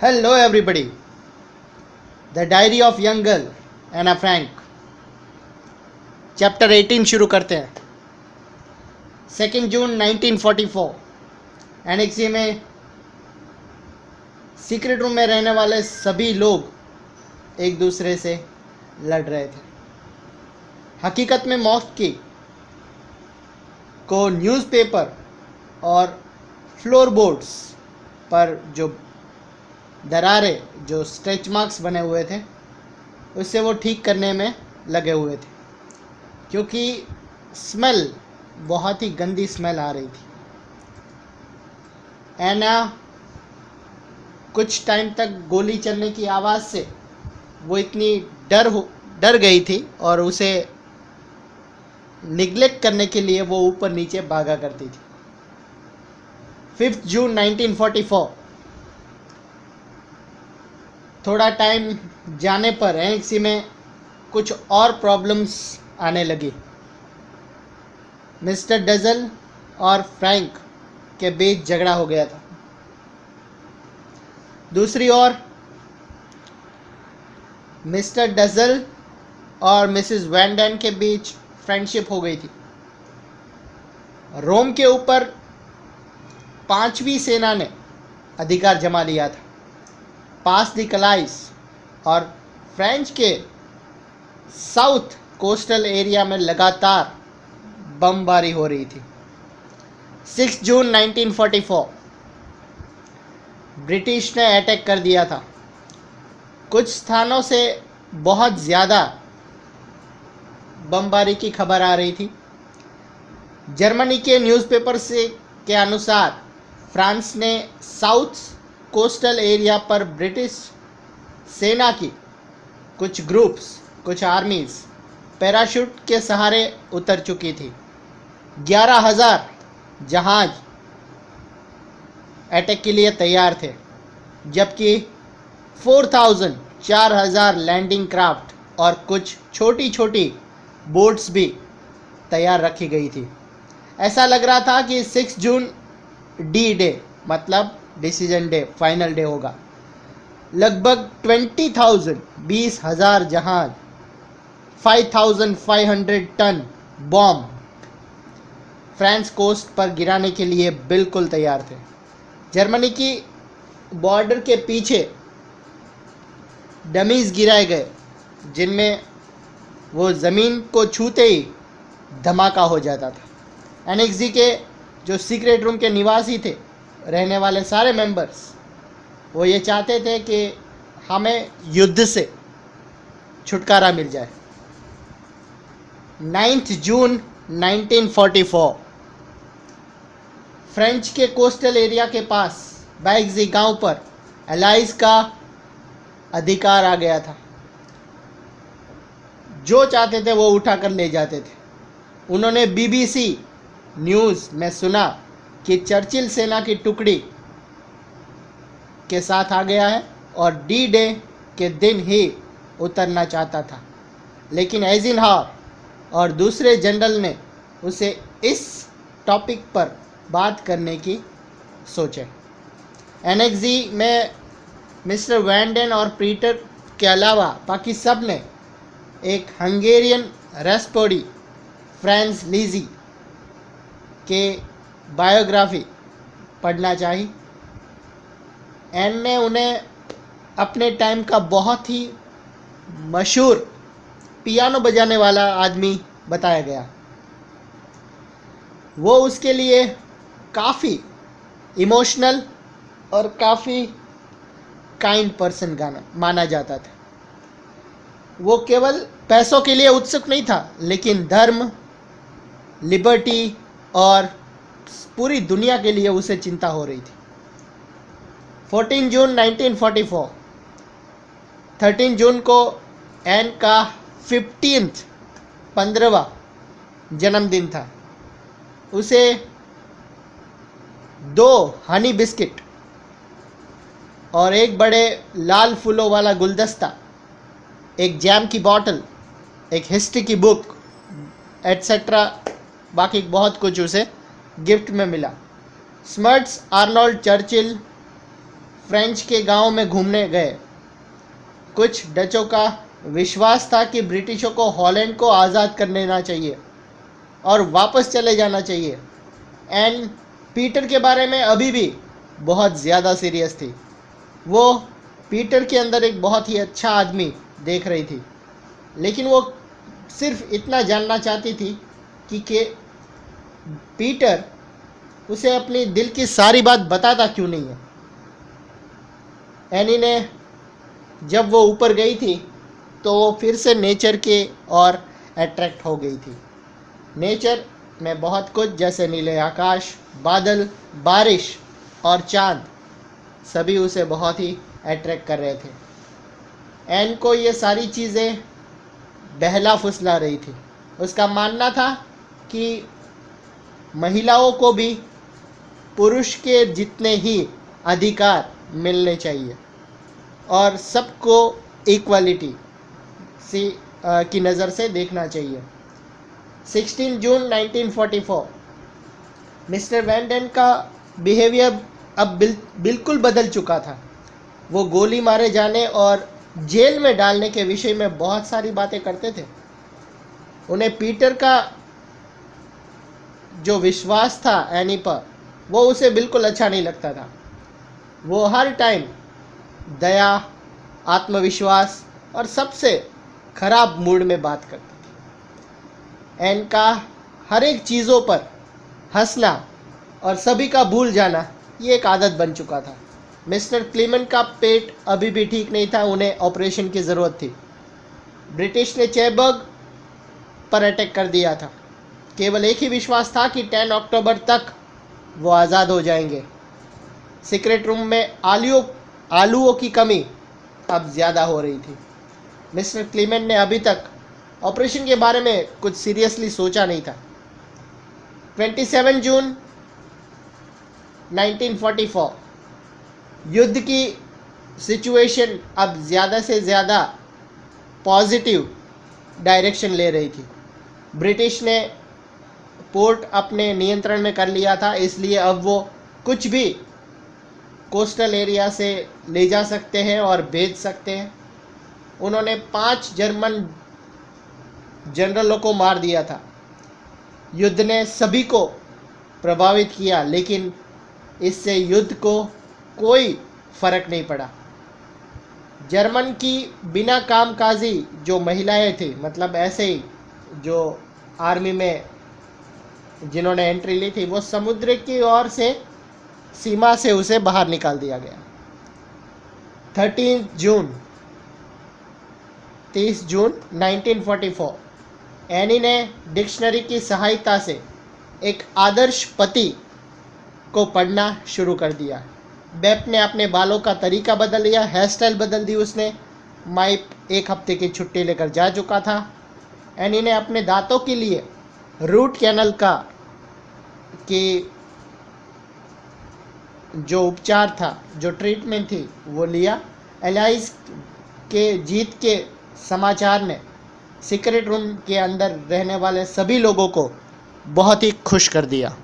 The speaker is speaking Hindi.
Hello, everybody. The Diary of Young Girl, Anna Frank. Chapter 18 शुरू करते हैं। 2 जून 1944 एनेक्सी में सीक्रेट रूम में रहने वाले सभी लोग एक दूसरे से लड़ रहे थे। हकीकत में मॉस्की को न्यूज़पेपर और फ्लोरबोर्ड्स पर जो दरारें, जो स्ट्रेच मार्क्स बने हुए थे, उससे वो ठीक करने में लगे हुए थे, क्योंकि स्मेल, बहुत ही गंदी स्मेल आ रही थी। एना कुछ टाइम तक गोली चलने की आवाज़ से वो इतनी डर गई थी और उसे निगलेक्ट करने के लिए वो ऊपर नीचे भागा करती थी। 5 जून 1944 थोड़ा टाइम जाने पर एनेक्सी में कुछ और प्रॉब्लम्स आने लगी। मिस्टर डजल और फ्रैंक के बीच झगड़ा हो गया था। दूसरी ओर मिस्टर डजल और मिसेस वैंडन के बीच फ्रेंडशिप हो गई थी। रोम के ऊपर 5वीं सेना ने अधिकार जमा लिया था। पास द कलाइस और फ्रेंच के साउथ कोस्टल एरिया में लगातार बमबारी हो रही थी। 6 जून 1944 ब्रिटिश ने अटैक कर दिया था। कुछ स्थानों से बहुत ज़्यादा बमबारी की खबर आ रही थी। जर्मनी के न्यूज़पेपर के अनुसार फ्रांस ने साउथ कोस्टल एरिया पर ब्रिटिश सेना की कुछ ग्रुप्स, कुछ आर्मीज पैराशूट के सहारे उतर चुकी थी। 11,000 जहाज अटैक के लिए तैयार थे, जबकि 4,000 लैंडिंग क्राफ्ट और कुछ छोटी छोटी बोट्स भी तैयार रखी गई थी। ऐसा लग रहा था कि 6 जून डी डे, मतलब डिसीजन डे, फाइनल डे होगा। लगभग 20,000 जहाज, 5,500 टन बॉम्ब फ्रांस कोस्ट पर गिराने के लिए बिल्कुल तैयार थे। जर्मनी की बॉर्डर के पीछे डमीज गिराए गए, जिनमें वो ज़मीन को छूते ही धमाका हो जाता था। एनेक्सी के जो सीक्रेट रूम के निवासी थे, रहने वाले सारे मेंबर्स, वो ये चाहते थे कि हमें युद्ध से छुटकारा मिल जाए। 9 जून 1944 फ्रेंच के कोस्टल एरिया के पास बैगजी गांव पर एलाइज का अधिकार आ गया था। जो चाहते थे वो उठाकर ले जाते थे। उन्होंने BBC न्यूज़ में सुना कि चर्चिल सेना की टुकड़ी के साथ आ गया है और डी डे के दिन ही उतरना चाहता था, लेकिन एइज़नहावर और दूसरे जनरल ने उसे इस टॉपिक पर बात करने की सोचे। एनेक्सी में मिस्टर वैंडन और पीटर के अलावा बाकी सब ने एक हंगेरियन रेस्पोडी, फ्रांस लीजी के बायोग्राफी पढ़ना चाहिए। एन ने उन्हें अपने टाइम का बहुत ही मशहूर पियानो बजाने वाला आदमी बताया गया। वो उसके लिए काफ़ी इमोशनल और काफ़ी काइंड पर्सन माना जाता था। वो केवल पैसों के लिए उत्सुक नहीं था, लेकिन धर्म, लिबर्टी और पूरी दुनिया के लिए उसे चिंता हो रही थी। 14 जून 1944 13 जून को एन का 15वां जन्मदिन था। उसे 2 हनी बिस्किट और एक बड़े लाल फूलों वाला गुलदस्ता, एक जैम की बोतल, एक हिस्ट्री की बुक एट्सेट्रा, बाकी बहुत कुछ उसे गिफ्ट में मिला। स्मर्ट्स आर्नोल्ड चर्चिल फ्रेंच के गांव में घूमने गए। कुछ डचों का विश्वास था कि ब्रिटिशों को हॉलैंड को आज़ाद कर लेना चाहिए और वापस चले जाना चाहिए। एन पीटर के बारे में अभी भी बहुत ज़्यादा सीरियस थी। वो पीटर के अंदर एक बहुत ही अच्छा आदमी देख रही थी, लेकिन वो सिर्फ इतना जानना चाहती थी कि पीटर उसे अपनी दिल की सारी बात बताता क्यों नहीं है। एनी ने जब वो ऊपर गई थी तो वो फिर से नेचर के और अट्रैक्ट हो गई थी। नेचर में बहुत कुछ, जैसे नीले आकाश, बादल, बारिश और चांद, सभी उसे बहुत ही अट्रैक्ट कर रहे थे। एन को ये सारी चीज़ें बहला फुसला रही थी। उसका मानना था कि महिलाओं को भी पुरुष के जितने ही अधिकार मिलने चाहिए और सबको इक्वालिटी की नज़र से देखना चाहिए। 16 जून 1944 मिस्टर वैन डेन का बिहेवियर अब बिल्कुल बदल चुका था। वो गोली मारे जाने और जेल में डालने के विषय में बहुत सारी बातें करते थे। उन्हें पीटर का जो विश्वास था एनी पर, वो उसे बिल्कुल अच्छा नहीं लगता था। वो हर टाइम दया, आत्मविश्वास और सबसे खराब मूड में बात करती थी। एन का हर एक चीज़ों पर हंसना और सभी का भूल जाना ये एक आदत बन चुका था। मिस्टर क्लीमेंट का पेट अभी भी ठीक नहीं था, उन्हें ऑपरेशन की ज़रूरत थी। ब्रिटिश ने चेबर्ग पर अटैक कर दिया था। केवल एक ही विश्वास था कि 10 अक्टूबर तक वो आज़ाद हो जाएंगे। सीक्रेट रूम में आलूओं की कमी अब ज़्यादा हो रही थी। मिस्टर क्लीमेंट ने अभी तक ऑपरेशन के बारे में कुछ सीरियसली सोचा नहीं था। 27 जून 1944 युद्ध की सिचुएशन अब ज़्यादा से ज़्यादा पॉजिटिव डायरेक्शन ले रही थी। ब्रिटिश ने पोर्ट अपने नियंत्रण में कर लिया था, इसलिए अब वो कुछ भी कोस्टल एरिया से ले जा सकते हैं और भेज सकते हैं। उन्होंने 5 जर्मन जनरलों को मार दिया था। युद्ध ने सभी को प्रभावित किया, लेकिन इससे युद्ध को कोई फर्क नहीं पड़ा। जर्मन की बिना कामकाजी जो महिलाएं थी, मतलब ऐसे ही जो आर्मी में जिन्होंने एंट्री ली थी, वो समुद्र की ओर से सीमा से उसे बाहर निकाल दिया गया। 30 जून 1944 एनी ने डिक्शनरी की सहायता से एक आदर्श पति को पढ़ना शुरू कर दिया। बेप ने अपने बालों का तरीका बदल लिया, हेयर स्टाइल बदल दी उसने। माइप 1 हफ्ते की छुट्टी लेकर जा चुका था। एनी ने अपने दांतों के लिए रूट कैनल की जो उपचार था, जो ट्रीटमेंट थी, वो लिया। एलाइज के जीत के समाचार ने सीक्रेट रूम के अंदर रहने वाले सभी लोगों को बहुत ही खुश कर दिया।